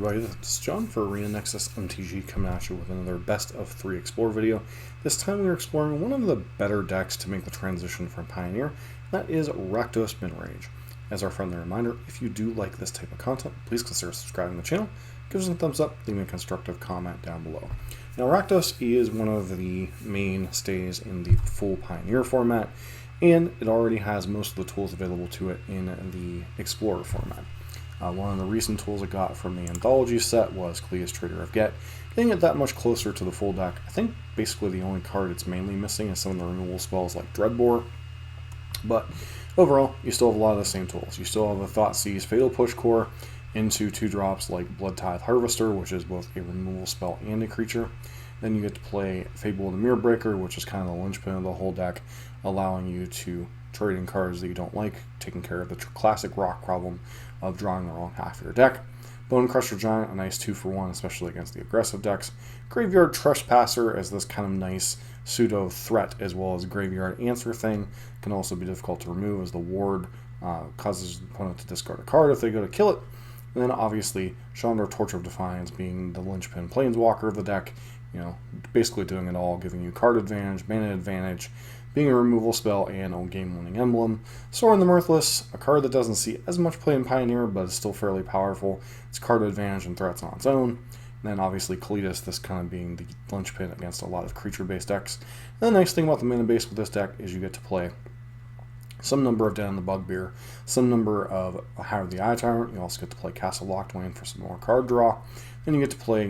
everybody, this is John for Arena Nexus MTG coming at you with another Best of 3 Explore video. This time we are exploring one of the better decks to make the transition from Pioneer, and that is Rakdos Midrange. As our friendly reminder, if you do like this type of content, please consider subscribing to the channel, give us a thumbs up, leave me a constructive comment down below. Now Rakdos is one of the mainstays in the full Pioneer format, and it already has most of the tools available to it in the Explorer format. One of the recent tools it got from the Anthology set was Kalitas Traitor of Ghet, getting it that much closer to the full deck. I think basically the only card it's mainly missing is some of the removal spells like Dreadbore, but overall you still have a lot of the same tools. You still have a Thoughtseize Fatal Push Core into 2-drops like Bloodtithe Harvester, which is both a removal spell and a creature. Then you get to play Fable the Mirror Breaker, which is kind of the linchpin of the whole deck, allowing you to trade in cards that you don't like, taking care of the classic rock problem of drawing the wrong half of your deck. Bonecrusher Giant, a nice 2-for-1, especially against the aggressive decks. Graveyard Trespasser as this kind of nice pseudo threat, as well as Graveyard Answer thing. Can also be difficult to remove as the ward causes the opponent to discard a card if they go to kill it. And then obviously Chandra, Torch of Defiance being the linchpin planeswalker of the deck, basically doing it all, giving you card advantage, mana advantage, being a removal spell, and a game-winning emblem. Sorin the Mirthless, a card that doesn't see as much play in Pioneer, but is still fairly powerful. It's card advantage and threats on its own. And then obviously Kalitas, this kind of being the linchpin against a lot of creature-based decks. And the nice thing about the mana base with this deck is you get to play some number of Den the Bugbear, some number of Hive the Eye Tyrant. You also get to play Castle Locthwain for some more card draw. Then you get to play,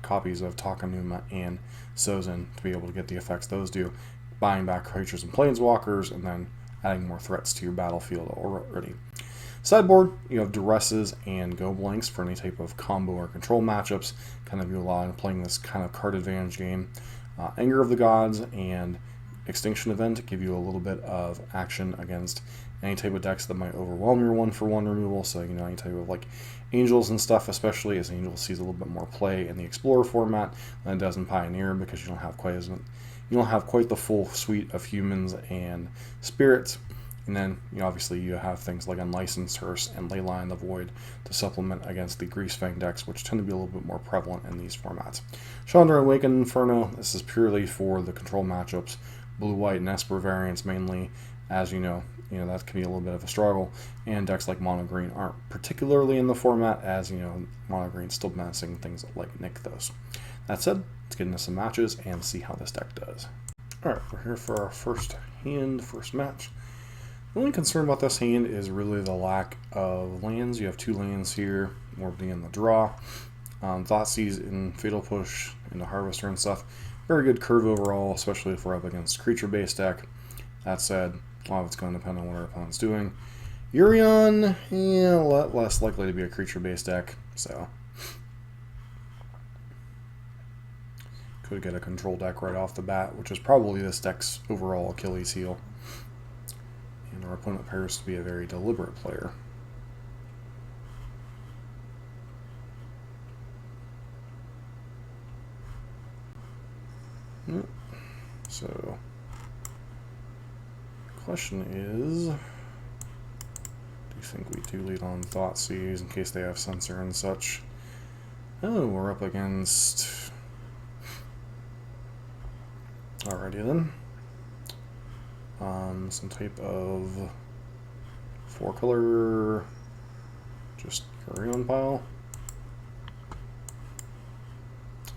copies of Takenuma and Sokenzan to be able to get the effects those do, buying back creatures and planeswalkers, and then adding more threats to your battlefield already. Sideboard, you have Duresses and Go Blanks for any type of combo or control matchups, kind of you allow in playing this kind of card advantage game. Anger of the Gods and Extinction Event give you a little bit of action against any type of decks that might overwhelm your 1-for-1 removal, so any type of like Angels and stuff, especially as Angels sees a little bit more play in the Explorer format than it does in Pioneer, because you don't have quite the full suite of humans and spirits. And then obviously you have things like Unlicensed Hearse and Leyline the Void to supplement against the Greasefang decks, which tend to be a little bit more prevalent in these formats. Chandra Awakened Inferno, this is purely for the control matchups, blue-white and Esper variants mainly, as that can be a little bit of a struggle, and decks like Mono Green aren't particularly in the format, as Mono Green's still menacing things like Nykthos. That said, let's get into some matches and see how this deck does. Alright, we're here for our first match. The only concern about this hand is really the lack of lands. You have 2 lands here, more being in the draw. Thoughtseize in Fatal Push into Harvester and stuff. Very good curve overall, especially if we're up against creature-based deck. That said, a lot of it's going to depend on what our opponent's doing. Urion, a lot less likely to be a creature-based deck, so could get a control deck right off the bat, which is probably this deck's overall Achilles heel. And our opponent appears to be a very deliberate player. So, question is, do you think we do lead on Thoughtseize in case they have Censor and such? Oh, we're up against... Alrighty then. Some type of 4-color, just Urion pile.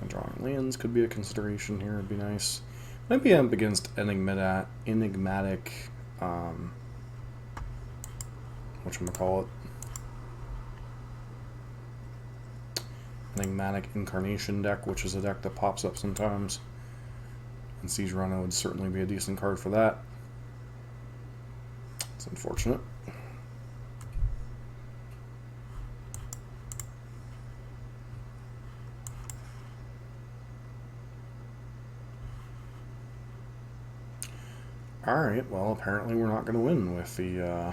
And drawing lands could be a consideration here, it'd be nice. Might be up against Enigmatic, whatchamacallit? Enigmatic Incarnation deck, which is a deck that pops up sometimes. And Siege Rhino would certainly be a decent card for that. It's unfortunate. Alright, well apparently we're not going to win with the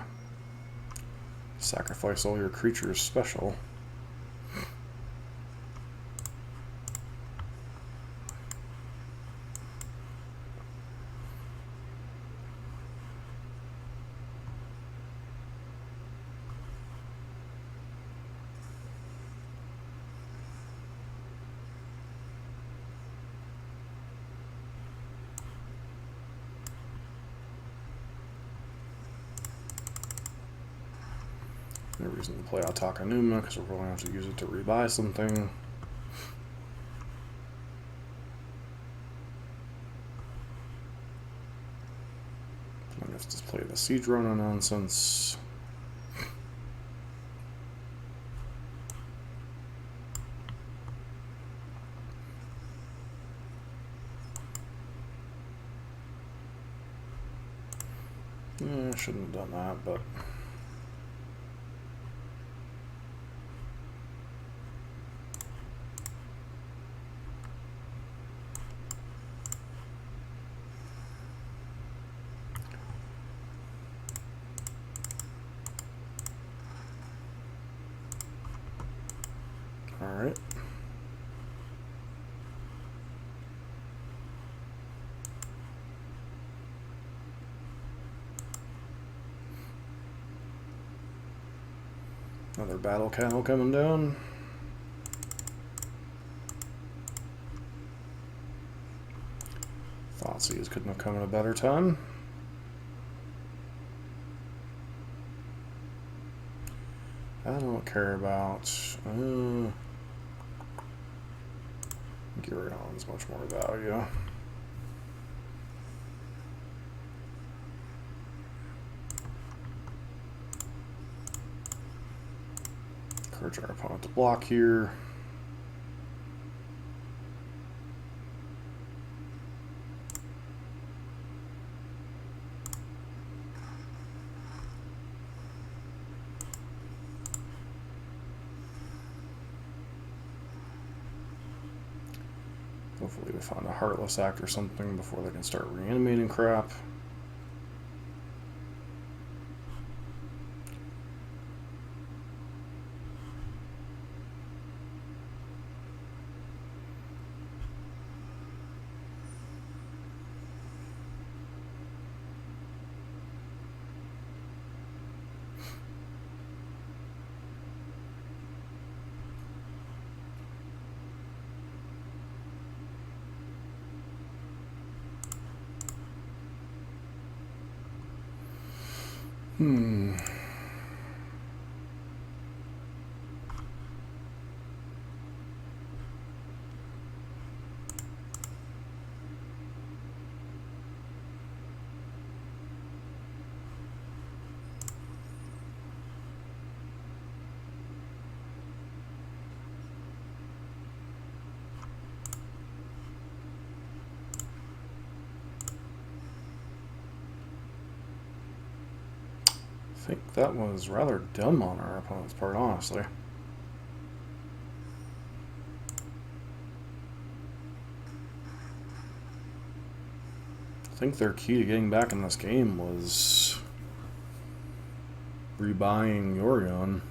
sacrifice all your creatures special. No reason to play out Takenuma because we're going to have to use it to rebuy something. I guess just play the Siege Runner nonsense. Yeah, I shouldn't have done that, but all right. Another battle cattle coming down. Thoughtseize couldn't have come at a better time. I don't care about Gurion's much more value. Encourage our opponent to block here. Hopefully they find a Heartless Act or something before they can start reanimating crap. I think that was rather dumb on our opponent's part, honestly. I think their key to getting back in this game was rebuying Yorion.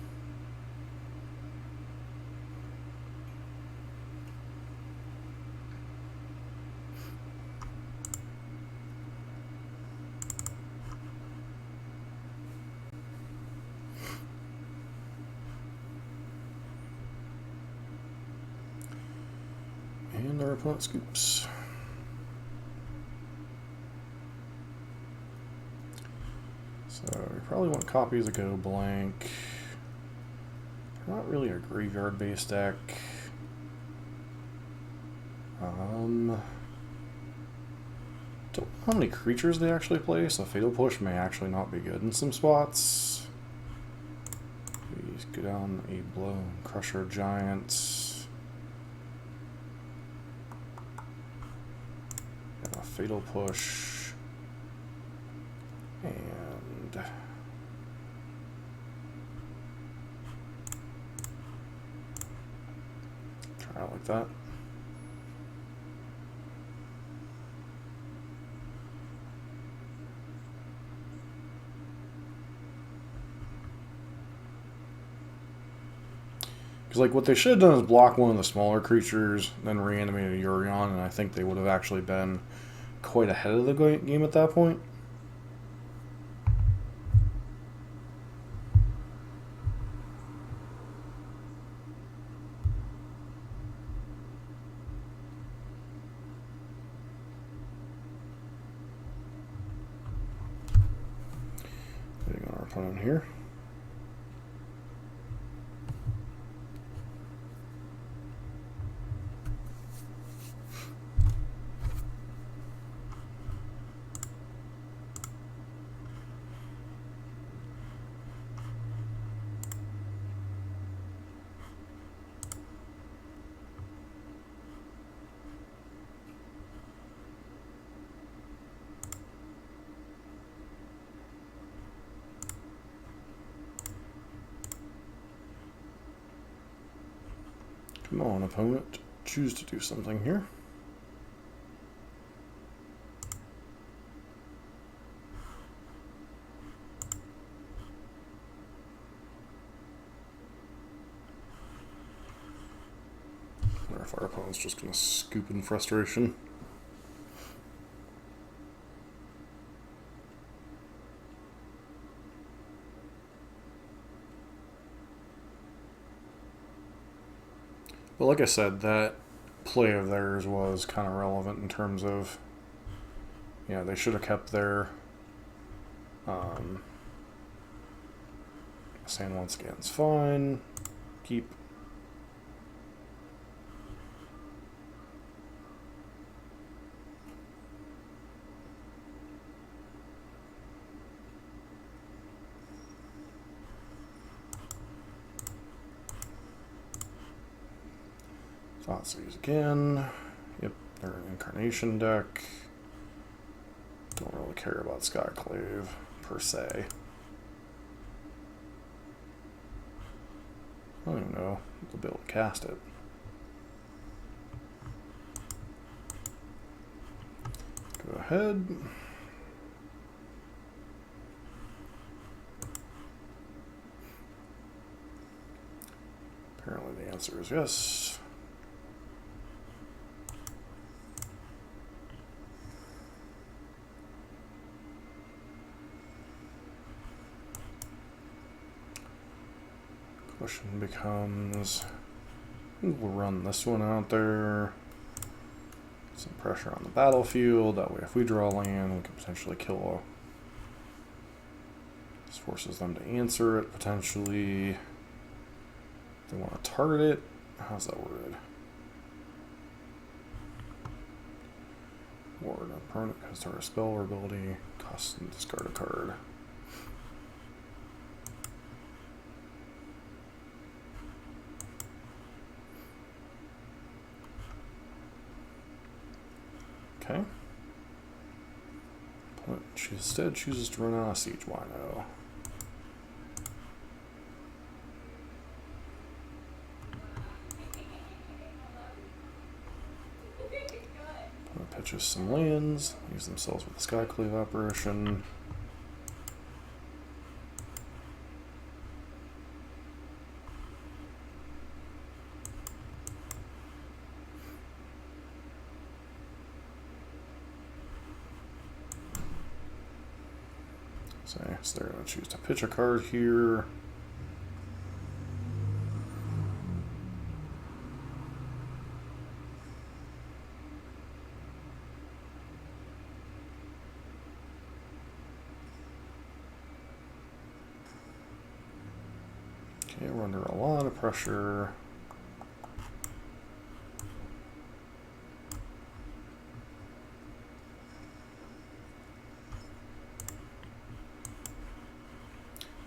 And our opponent scoops. So we probably want copies that go blank. Not really a graveyard based deck. Don't know how many creatures they actually play, so Fatal Push may actually not be good in some spots. Please go down a Bonecrusher Giant. And a Fatal Push. And try it like that. Because, like, what they should have done is block one of the smaller creatures, then reanimate a Yorion, and I think they would have actually been quite ahead of the game at that point. Hitting on our opponent here. Come on, opponent. Choose to do something here. I wonder if our opponent's just going to scoop in frustration. But like I said, that play of theirs was kind of relevant in terms of, yeah, they should have kept their sand once again is fine. Keep. Thoughtseize again. Yep, they're an incarnation deck. Don't really care about Skyclave per se. I don't even know if they'll be able to cast it. Go ahead. Apparently the answer is yes. Question becomes, we'll run this one out there. Some pressure on the battlefield. That way, if we draw land, we can potentially kill a. This forces them to answer it potentially. They want to target it. How's that worded? Ward. Opponent has to a spell or ability. Cost and discard a card. Okay. She instead chooses to run out of Siege Wino. Pitches some lands, use themselves with the Skyclave apparition. So they're going to choose to pitch a card here. Okay, we're under a lot of pressure.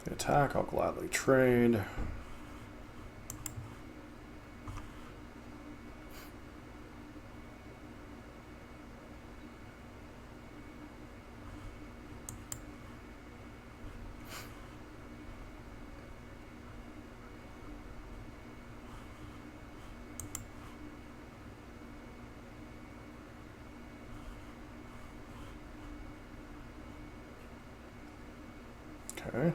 Attack, I'll gladly trade. Okay.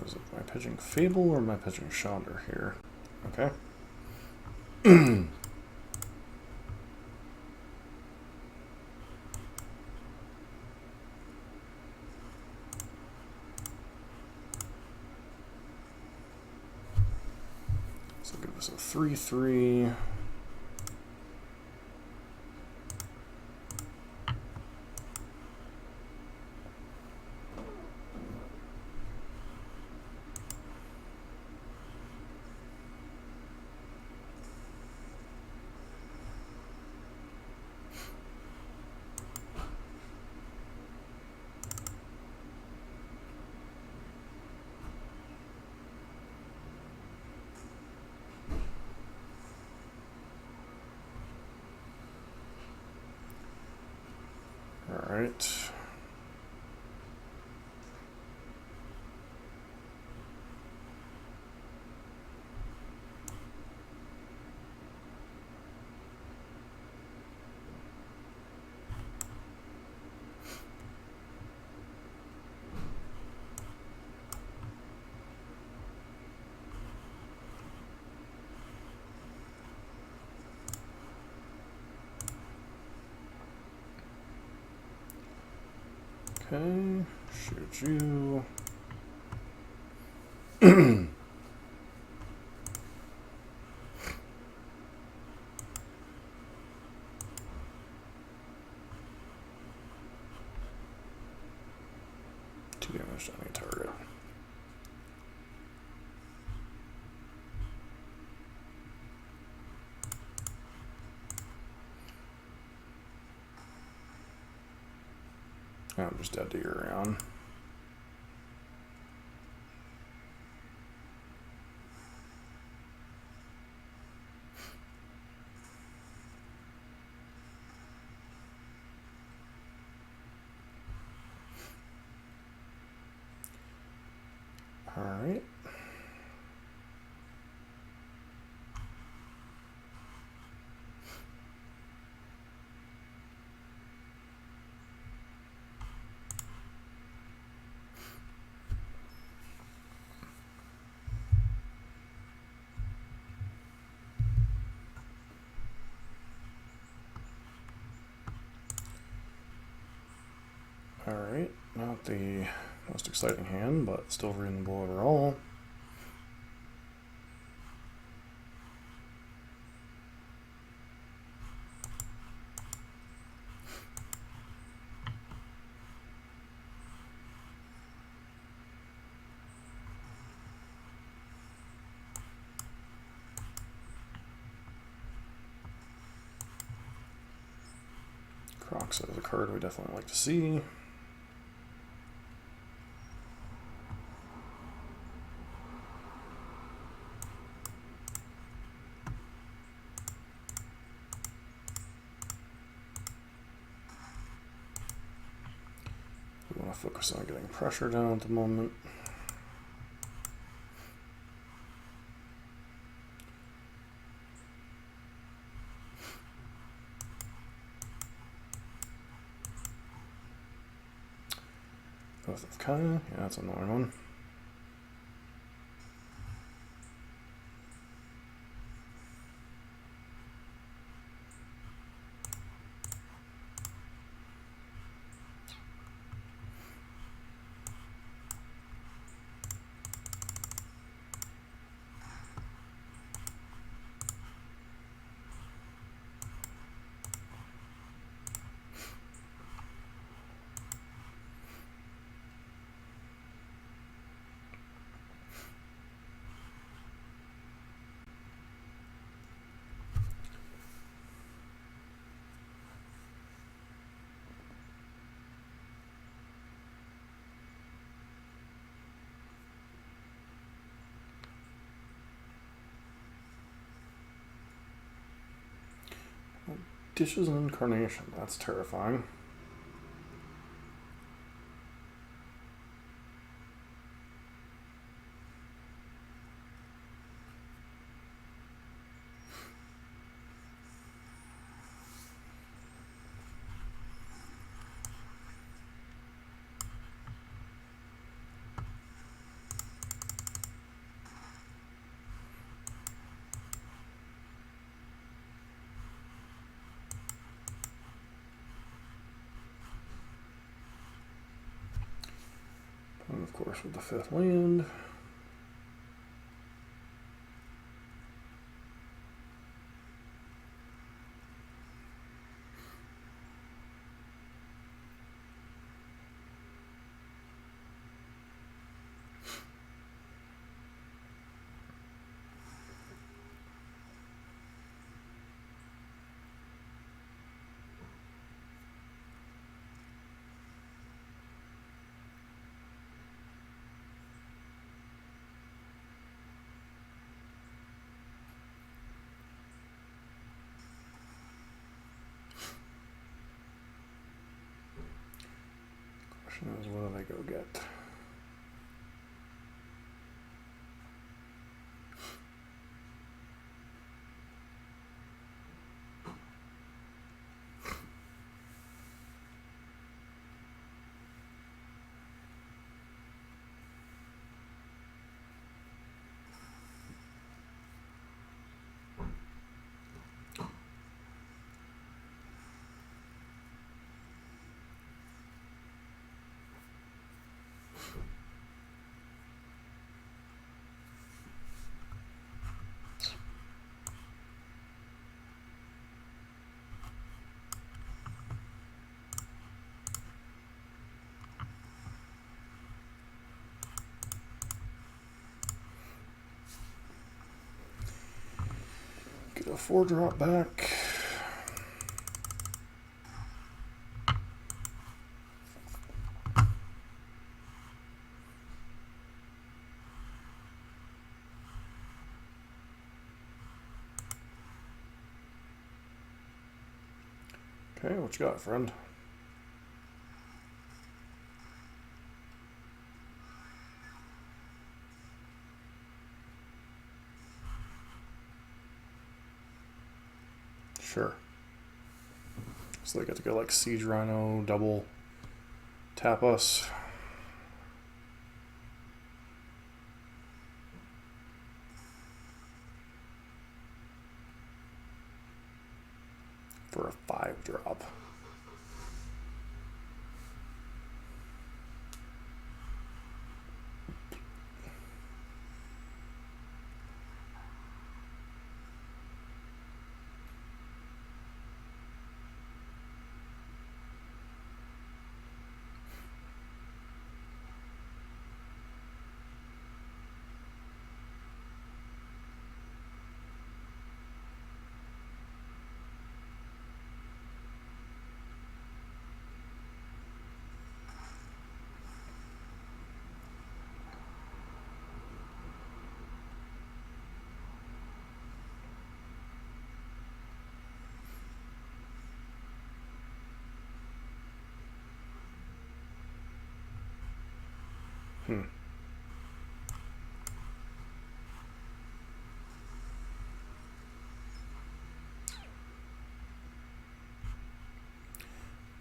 Is, am I pitching Fable or am I pitching Chandra here? Okay. So give us a 3/3. Alright. Okay, shoot you. Two damage to any target. I'm just dead to your round. All right. Alright, not the most exciting hand, but still reasonable overall. Kroxa is a card we definitely like to see. We want to focus on getting pressure down at the moment. Oath of Kaya, yeah, that's an annoying one. Dishes and Incarnation, that's terrifying. And of course with the 5th land. What do they go get? Get a 4-drop back. Okay, what you got, friend? Sure. So they get to go like Siege Rhino, double tap us. For a 5-drop. Hmm.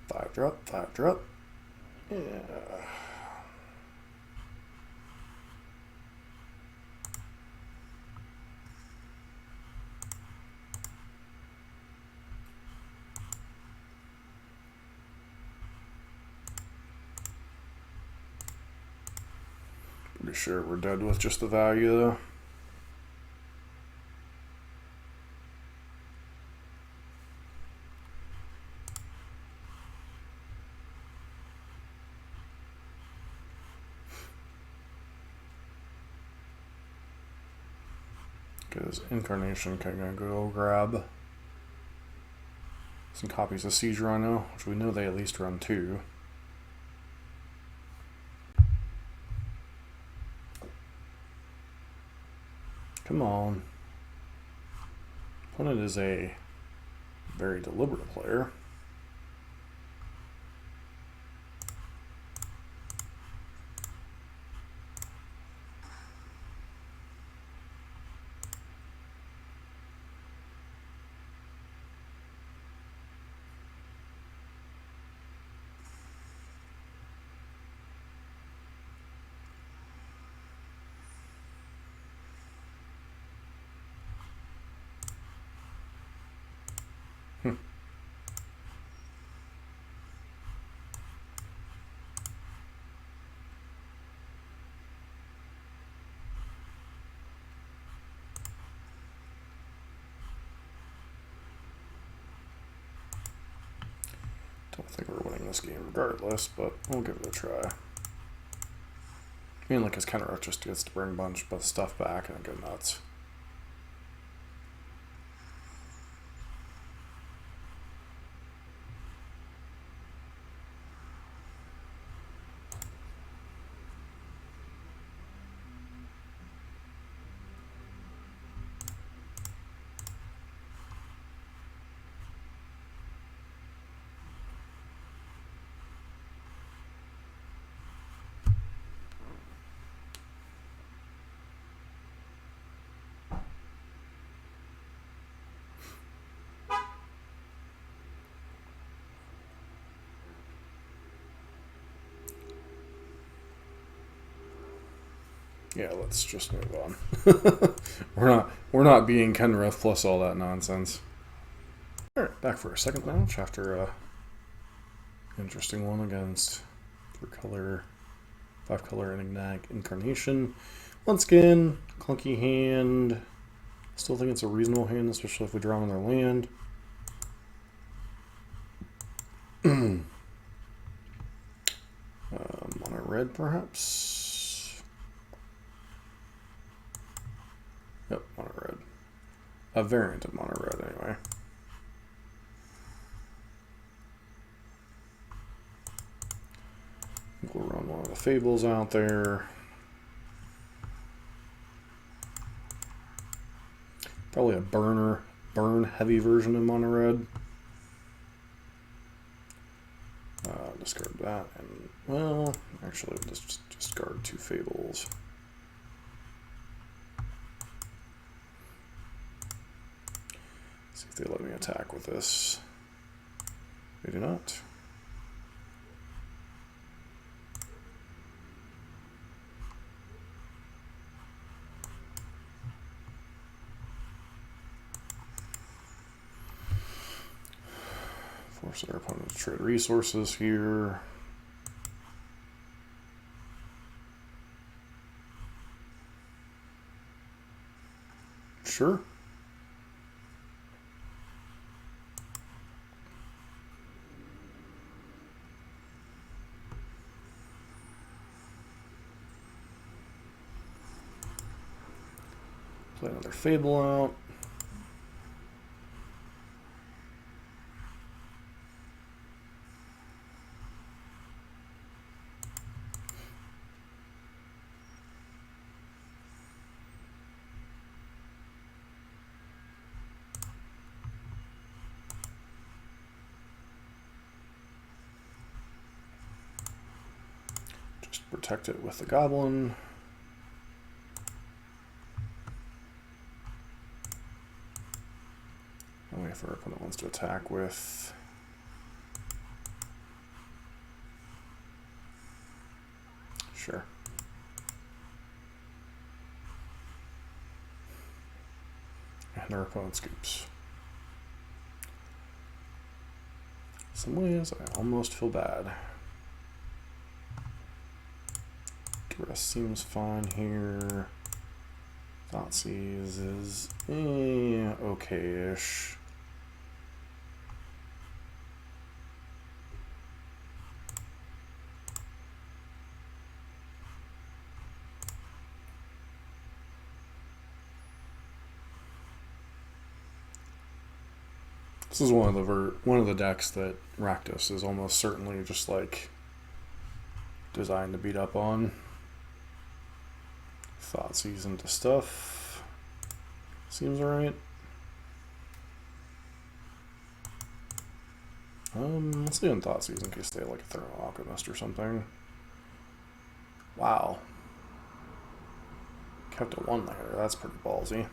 Five drop. Yeah. Pretty sure we're dead with just the value though. Because Incarnation can go grab some copies of Siege Rhino, which we know they at least run 2. Come on. Opponent is a very deliberate player. Don't think we're winning this game regardless, but we'll give it a try. I mean, like his counter just gets to bring a bunch of stuff back and go nuts. Yeah, let's just move on. we're not being Kenrith plus all that nonsense. Alright, back for a second match after a interesting one against 5-color Enigmatic Incarnation. Once again, clunky hand. Still think it's a reasonable hand, especially if we draw on their land. Mono red, perhaps? Yep, mono red. A variant of mono red, anyway. I think we'll run one of the Fables out there. Probably a burn-heavy version of mono red. Discard that, and, well, actually, we'll just discard 2 Fables. See if they let me attack with this. They do not. Force our opponent to trade resources here. Sure. Play another Fable out. Protect it with the goblin. Only if our opponent wants to attack with. Sure. And our opponent scoops. Some ways I almost feel bad. Duress seems fine here. Thoughtseize is okay-ish. This is one of the decks that Rakdos is almost certainly just like designed to beat up on. Thoughtseize into stuff. Seems alright. Let's do Thoughtseize in case they have like a Thermal Alchemist or something. Wow. Kept a 1 there. That's pretty ballsy.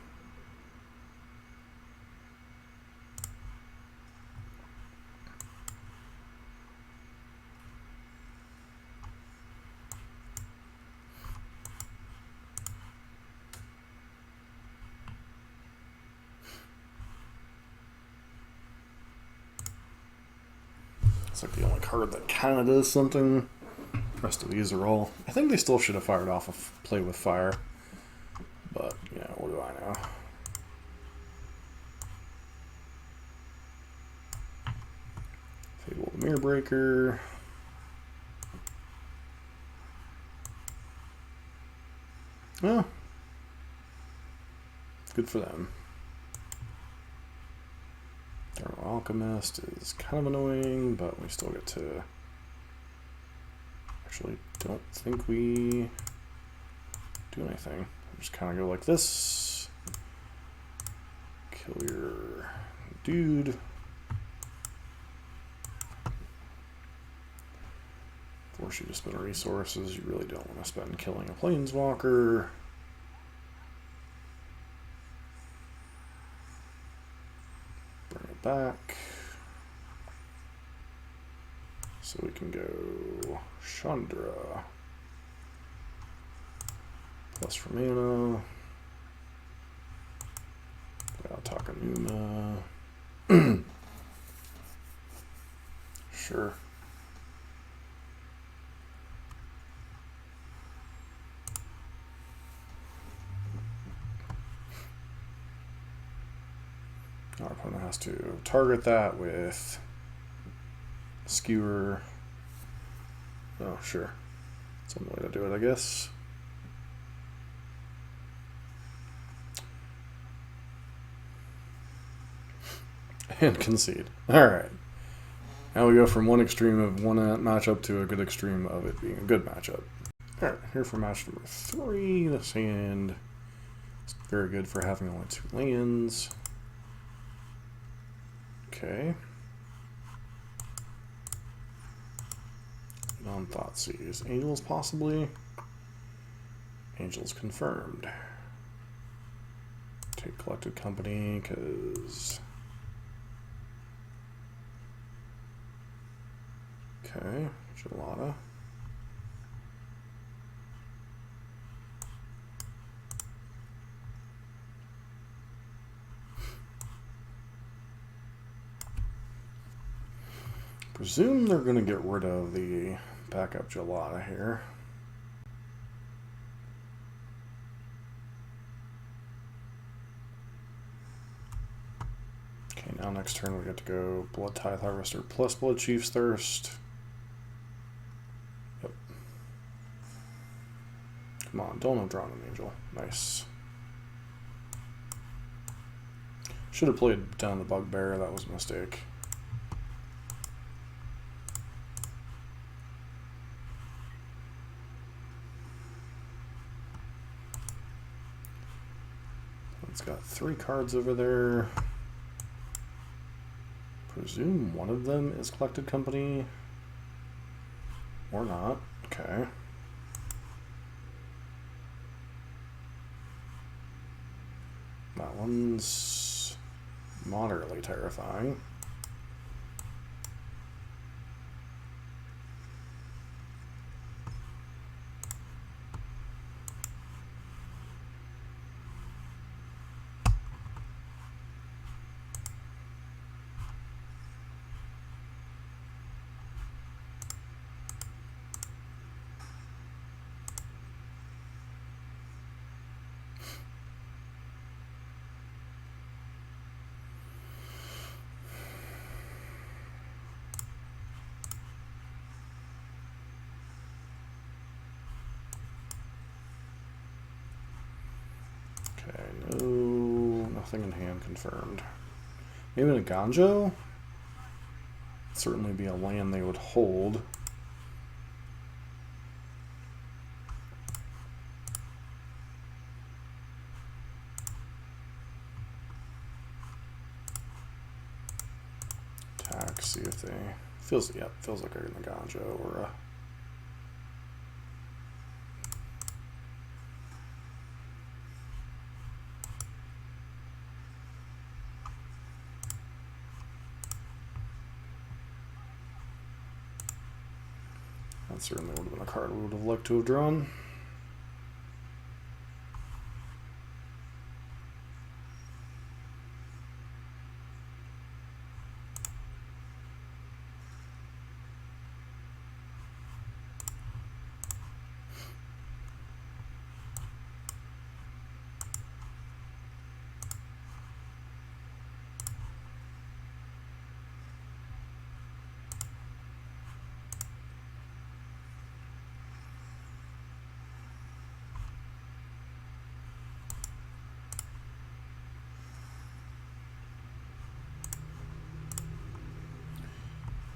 It's like the only card that kind of does something. The rest of these are all... I think they still should have fired off a Play with Fire. But, yeah, what do I know? Fable the Mirror Breaker. Well, good for them. Thermal Alchemist is kind of annoying, but we still get to... Actually, don't think we do anything. We just kind of go like this. Kill your dude. Force you to spend resources you really don't want to spend killing a planeswalker. Bring it back. So we can go Chandra. Plus for mana. Got Takenuma. Sure. Our opponent has to target that with Skewer. Oh, sure. That's one way to do it, I guess. And concede. Alright. Now we go from one extreme of one matchup to a good extreme of it being a good matchup. Alright, here for match number 3. This hand is very good for having only 2 lands. Okay. Non-Thoughtseize. Angels, possibly. Angels confirmed. Take Collected Company, because... Okay, Gelada. Presume they're going to get rid of the backup Gelada here. Okay, now next turn we get to go Bloodtithe Harvester plus Bloodchief's Thirst. Yep. Come on, don't have Drawn an Angel. Nice. Should have played down the Bugbear, that was a mistake. It's got 3 cards over there. Presume one of them is Collected Company. Or not. Okay. That one's moderately terrifying. Okay, no, nothing in hand confirmed. Maybe a Ganjo? Certainly be a land they would hold. Attack, see if they feels like a Ganjo or a that certainly would have been a card we would have liked to have drawn.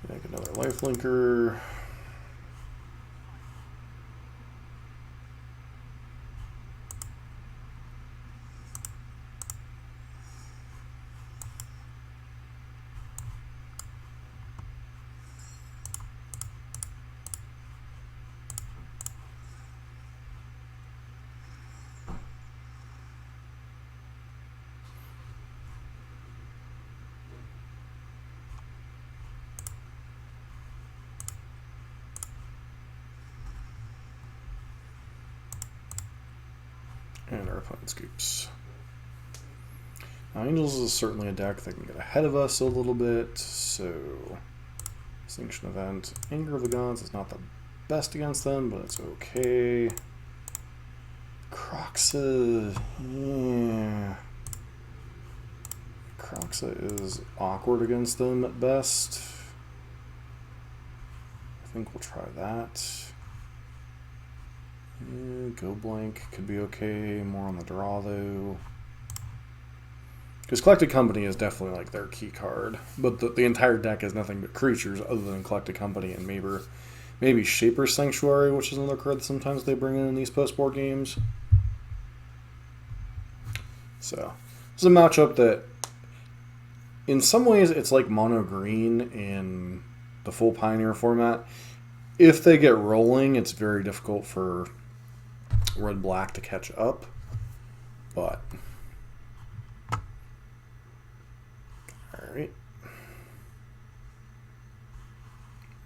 Make another lifelinker. opponent scoops. Now, Angels is certainly a deck that can get ahead of us a little bit, so Extinction Event. Anger of the Gods is not the best against them, but it's okay. Kroxa, yeah. Kroxa is awkward against them at best. I think we'll try that. Yeah, go blank could be okay. More on the draw though. Because Collected Company is definitely like their key card. But the entire deck is nothing but creatures other than Collected Company and maybe Shaper's Sanctuary, which is another card that sometimes they bring in these post-board games. So, it's a matchup that in some ways it's like mono green in the full Pioneer format. If they get rolling, it's very difficult for red-black to catch up. But alright.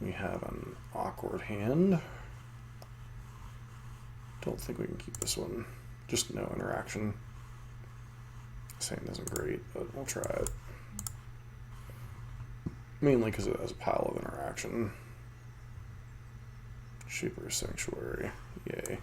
We have an awkward hand. Don't think we can keep this one. Just no interaction. This hand isn't great, but we'll try it. Mainly because it has a pile of interaction. Shaper's Sanctuary. Yay.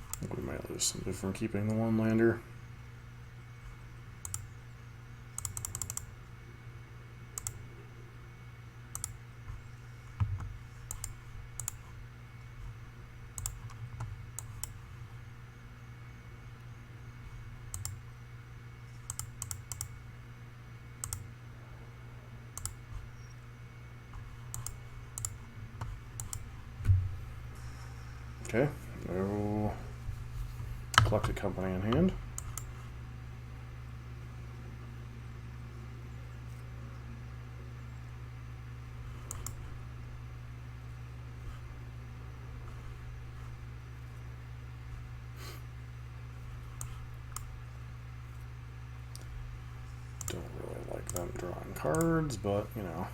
I think we might lose simply from keeping the one lander. Okay, no Collected Company in hand. Don't really like them drawing cards, but you know.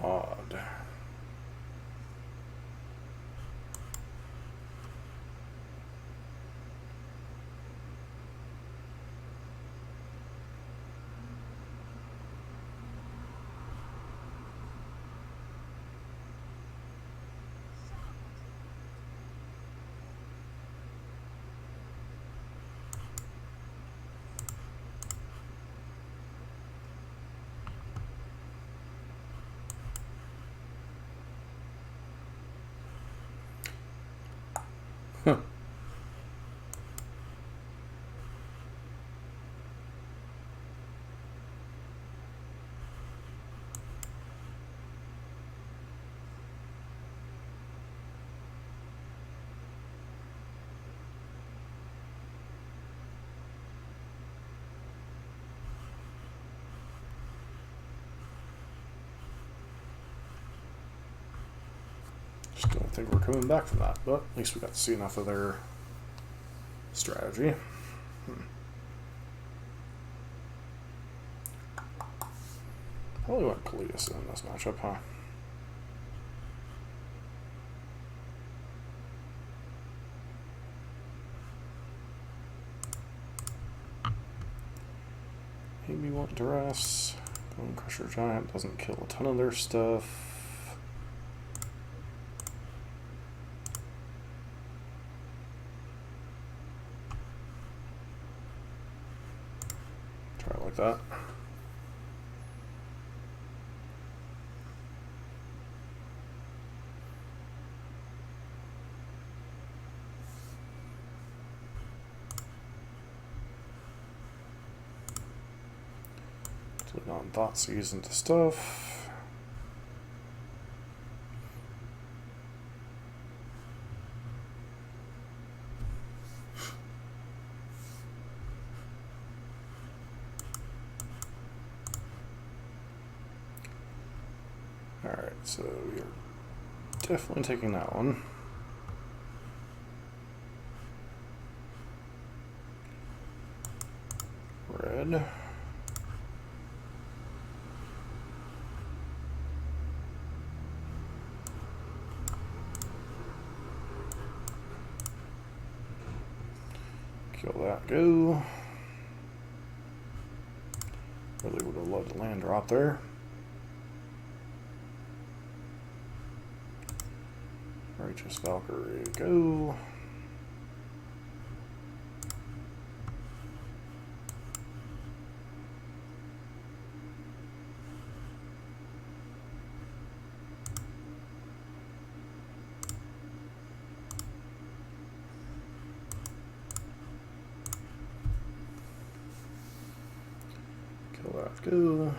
Odd. Huh. Just don't think we're coming back from that, but at least we got to see enough of their strategy. Probably went Kalitas in this matchup, huh? Maybe want Duress. Bonecrusher Giant doesn't kill a ton of their stuff. Try it like that. Put on Thoughtseize into stuff. Alright, so you're definitely taking that one. Red. Kill that, go. Really would have loved a land drop there. Righteous Valkyrie, go. Kill that, go.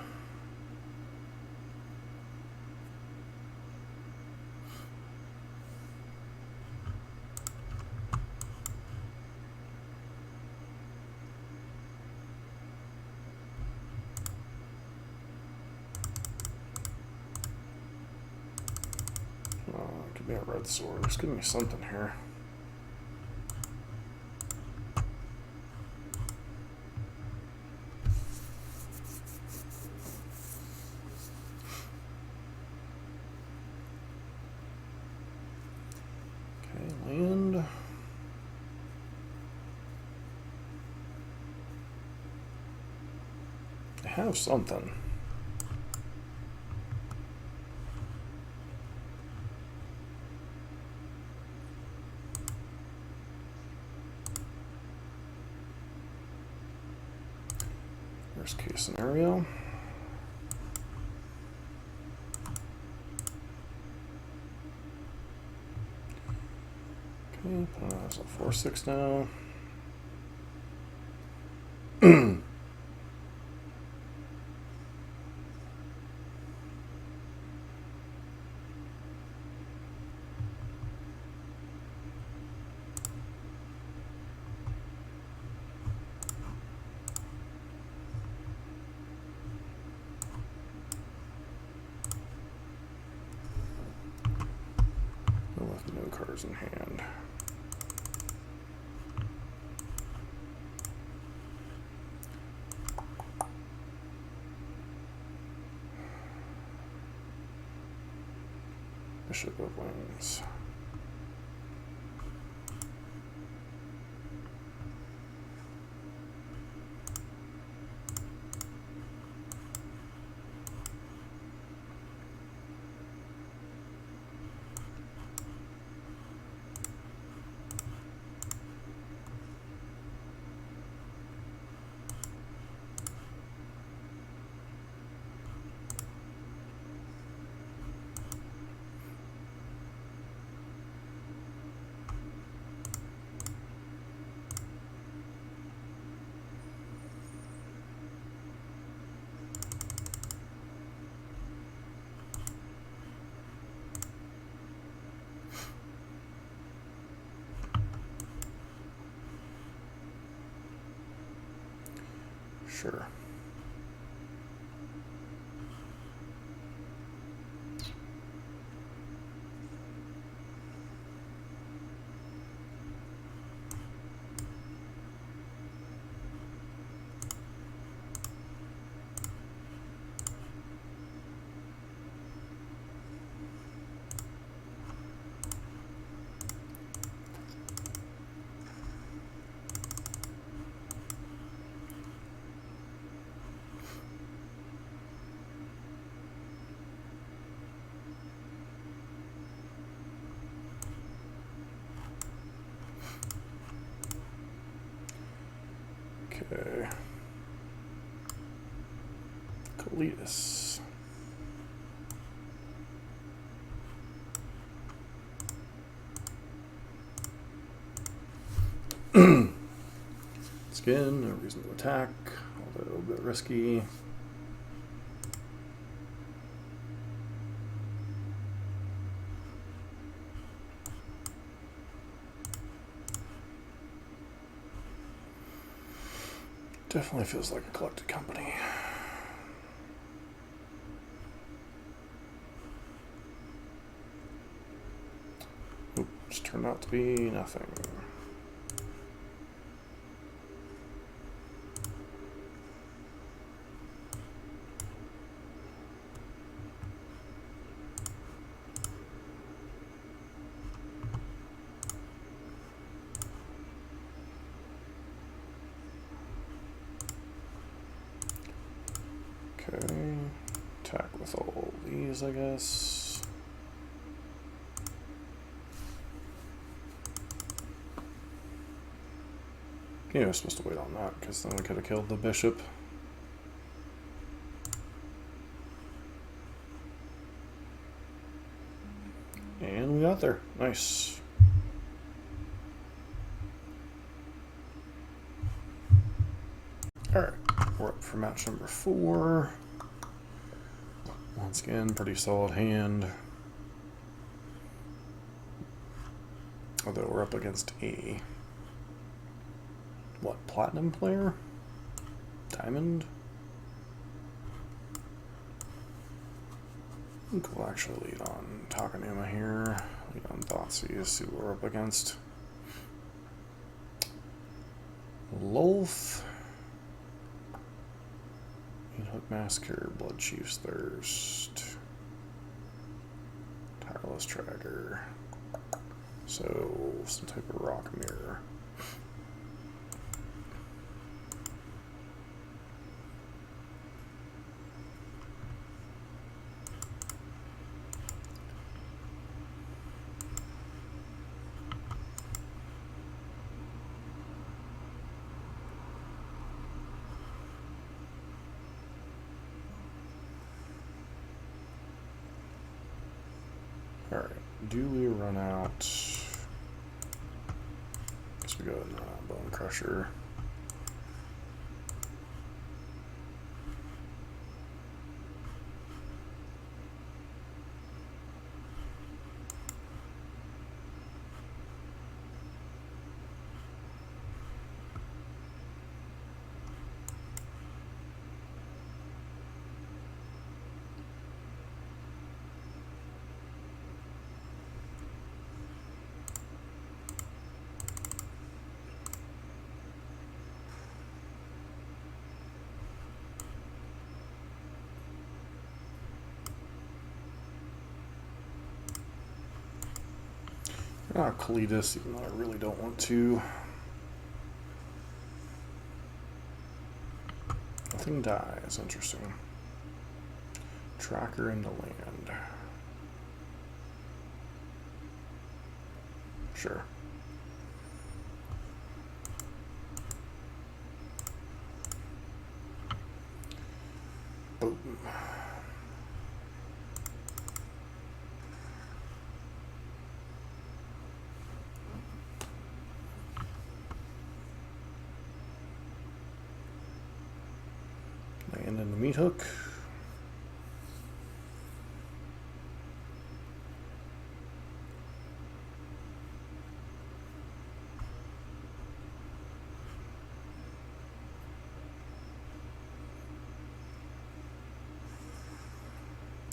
Give me a red sword. Just give me something here. Okay, land. I have something. Worst case scenario. Okay, put on as a 4/6 now. With no cards in hand. Bishop of Wings. Sure. Kalitas. Skin, no reason to attack, although a bit risky. Definitely feels like a collected company. Oops, turned out to be nothing. Okay, attack with all these, I guess. Yeah, I was supposed to wait on that, because then we could have killed the bishop. And we got there. Nice. Alright, we're up for match number 4. Once again, pretty solid hand. Although we're up against a... what, platinum player? Diamond? I think we'll actually lead on Takenuma here. Lead on Thoughtseize, see what we're up against. Lolth. Hook Massacre, Bloodchief's Thirst. Tireless Tracker. So, some type of rock mirror. Alright, do we run out? Guess we go ahead and run out Bonecrusher. Kalitas, even though I really don't want to. Nothing dies, interesting. Tracker into land. Sure. Boom. And then the meat hook.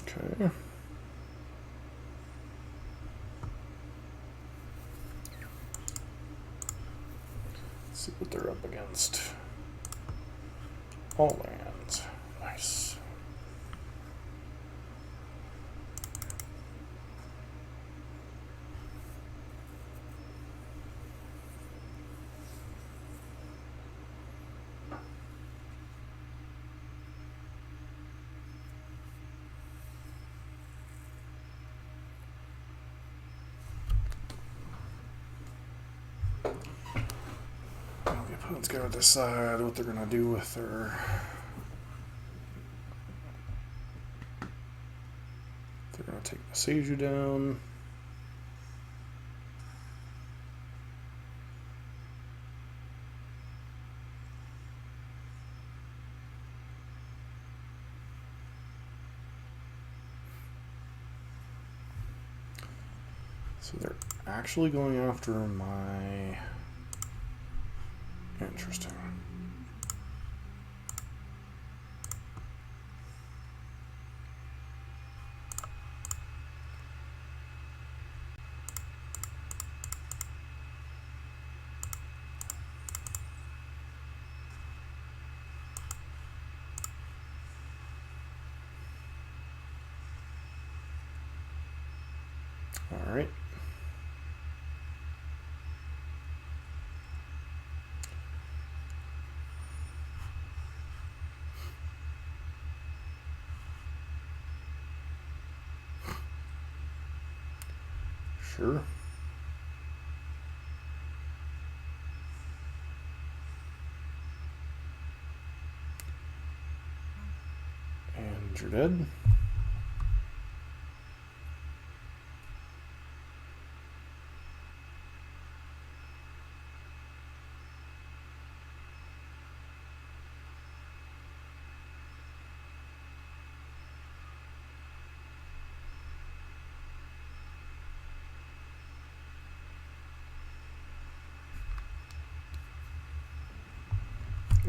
Okay. Let's see what they're up against. All lands. Nice. The opponent's got to decide what they're going to do with their besiege you down. So they're actually going after my... Interesting. All right. Sure. And you're dead.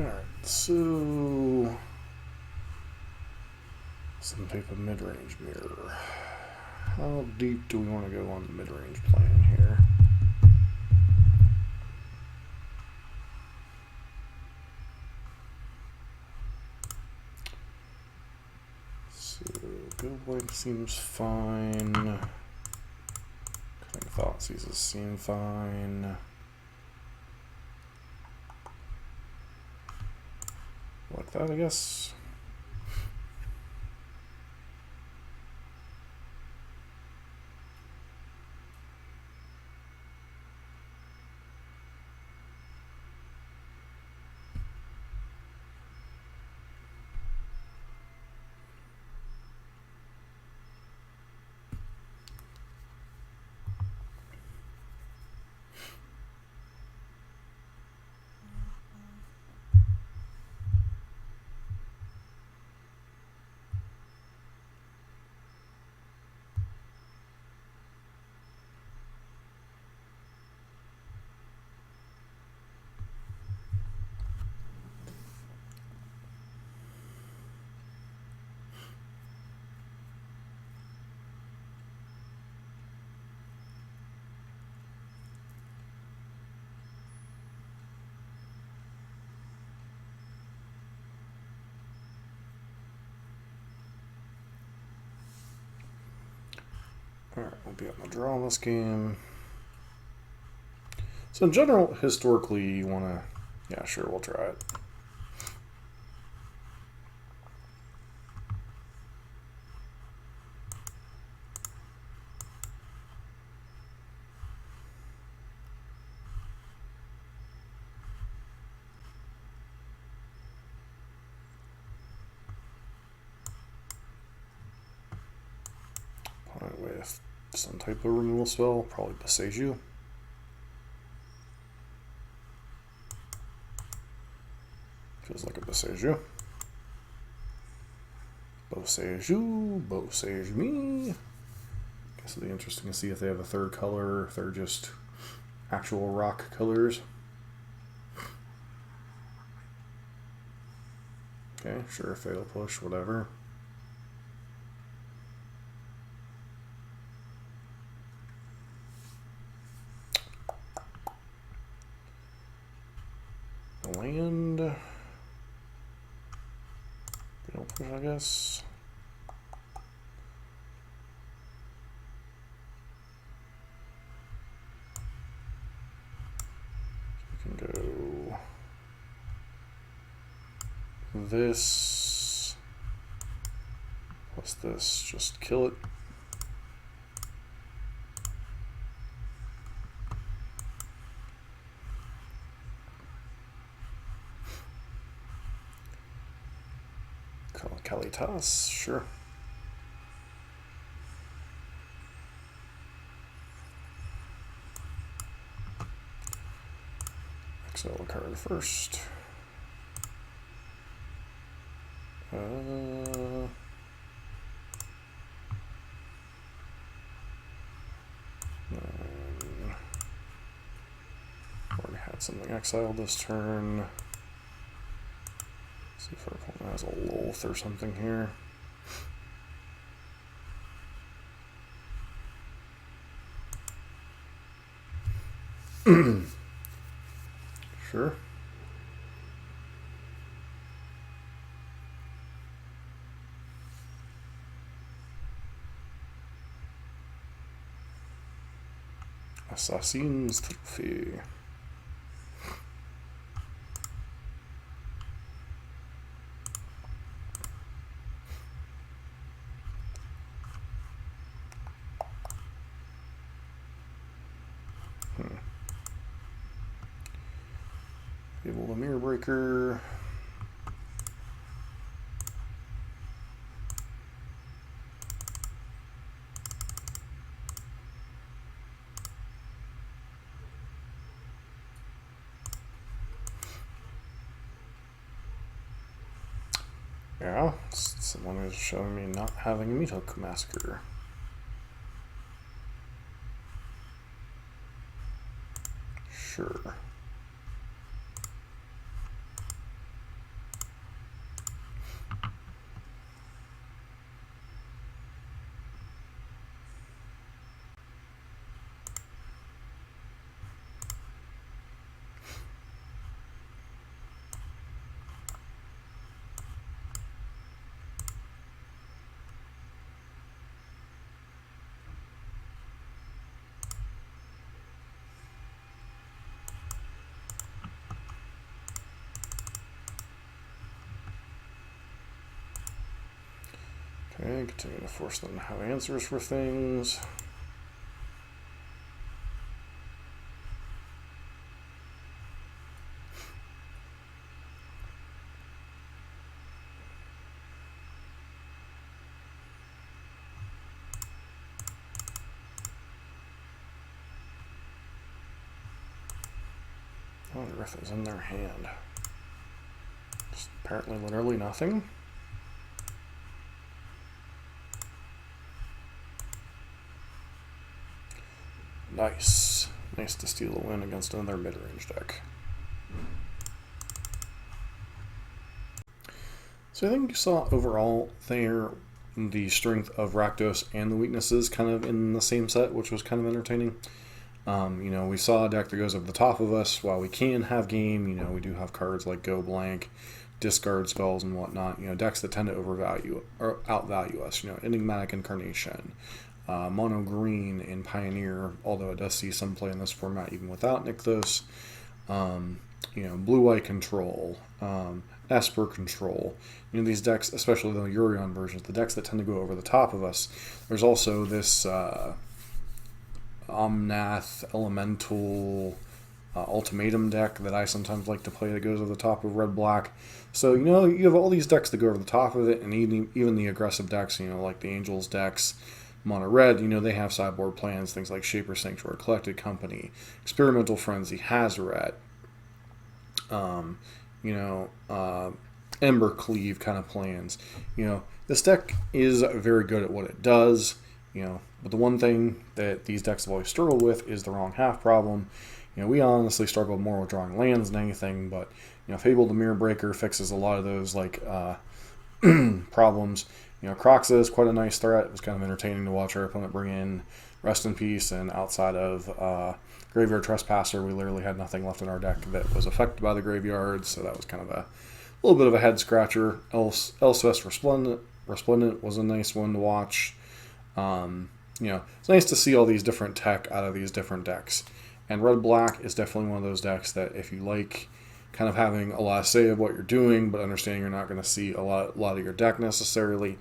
Alright, so some type of mid-range mirror. How deep do we want to go on the mid-range plan here? So, go blank seems fine. Cutting Thoughtseizes seem fine. Like that, I guess. Alright, we'll be on the draw this game. So in general, historically, you want to... Yeah, sure, we'll try it. With some type of removal spell, probably besiege you. Feels like a besiege you. Besiege you, besiege me. Guess it'll be interesting to see if they have a third color or if they're just actual rock colors. Okay, sure, fatal push, whatever. Land. Fatal push, I guess. We can go this. What's this? Just kill it. Kalitas, sure. Exile a card first. Already had something exiled this turn. Let's see if our opponent has a Lolth or something here. Sure. Assassin's Trophy. Fable the Mirror Breaker. Yeah, someone is showing me not having a Meathook Massacre. Sure. Okay, continue to force them to have answers for things. I wonder if it's in their hand. Just apparently literally nothing. Nice. Nice to steal a win against another mid-range deck. So I think you saw overall there the strength of Rakdos and the weaknesses kind of in the same set, which was kind of entertaining. You know, we saw a deck that goes over the top of us. While we can have game, you know, we do have cards like Go Blank, Discard Spells, and whatnot. You know, decks that tend to overvalue or outvalue us. You know, Enigmatic Incarnation, Mono Green in Pioneer, although it does see some play in this format even without Nykthos. You know, Blue-White Control, Esper Control. You know, these decks, especially the Urion versions, the decks that tend to go over the top of us. There's also this Omnath Elemental Ultimatum deck that I sometimes like to play that goes over the top of red-black. So, you know, you have all these decks that go over the top of it, and even the aggressive decks, you know, like the Angels decks, Mono Red, you know, they have sideboard plans, things like Shaper Sanctuary, Collected Company, Experimental Frenzy, Hazoret, you know, Ember Cleave kind of plans. You know, this deck is very good at what it does, you know, but the one thing that these decks have always struggled with is the wrong half problem. You know, we honestly struggle more with drawing lands than anything, but, you know, Fable the Mirror Breaker fixes a lot of those, like, problems. You know, Kroxa is quite a nice threat. It was kind of entertaining to watch our opponent bring in Rest in Peace, and outside of Graveyard Trespasser, we literally had nothing left in our deck that was affected by the graveyard, so that was kind of a little bit of a head-scratcher. Elspeth Resplendent was a nice one to watch. You know, it's nice to see all these different tech out of these different decks. And Red-Black is definitely one of those decks that if you like kind of having a lot of say of what you're doing, but understanding you're not going to see a lot of your deck necessarily,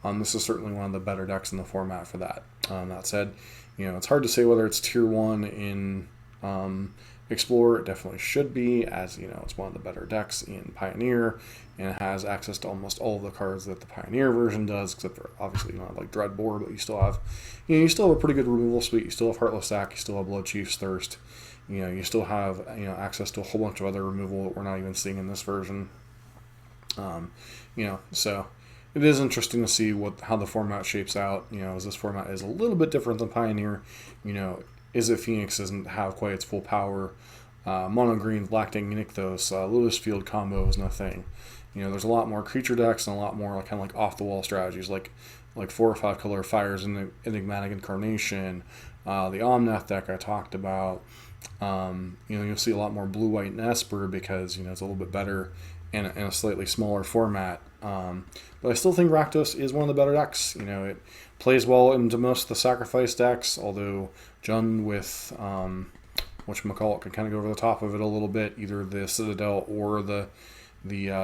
this is certainly one of the better decks in the format for that. That said, you know, it's hard to say whether it's tier 1 in explore. It definitely should be, as you know, it's one of the better decks in Pioneer, and it has access to almost all of the cards that the Pioneer version does, except for obviously you don't have like Dreadbore, but you still have, you still have a pretty good removal suite. You still have Heartless Act, you still have Bloodchief's Thirst, you still have access to a whole bunch of other removal that we're not even seeing in this version. So it is interesting to see how the format shapes out. As this format is a little bit different than Pioneer. Is it Phoenix doesn't have quite its full power. Mono green, Lacting, Nykthos, Lewis Field combo is nothing. There's a lot more creature decks and a lot more kind of like off the wall strategies, like 4 or 5 color Fires in the Enigmatic Incarnation, the Omnath deck I talked about. You'll see a lot more blue, white, and Esper because it's a little bit better in a slightly smaller format. But I still think Rakdos is one of the better decks. It plays well into most of the sacrifice decks, although Jund with whatchamacallit can kind of go over the top of it a little bit, either the Citadel or the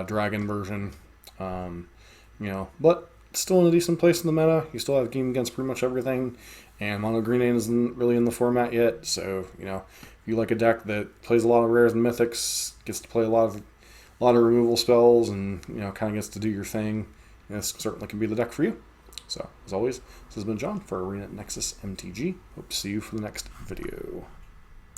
Dragon version. But still in a decent place in the meta. You still have game against pretty much everything, and Mono Green isn't really in the format yet, so if you like a deck that plays a lot of rares and mythics, gets to play a lot of removal spells, and kind of gets to do your thing, this certainly can be the deck for you. So as always, this has been John for Arena Nexus MTG. Hope to see you for the next video.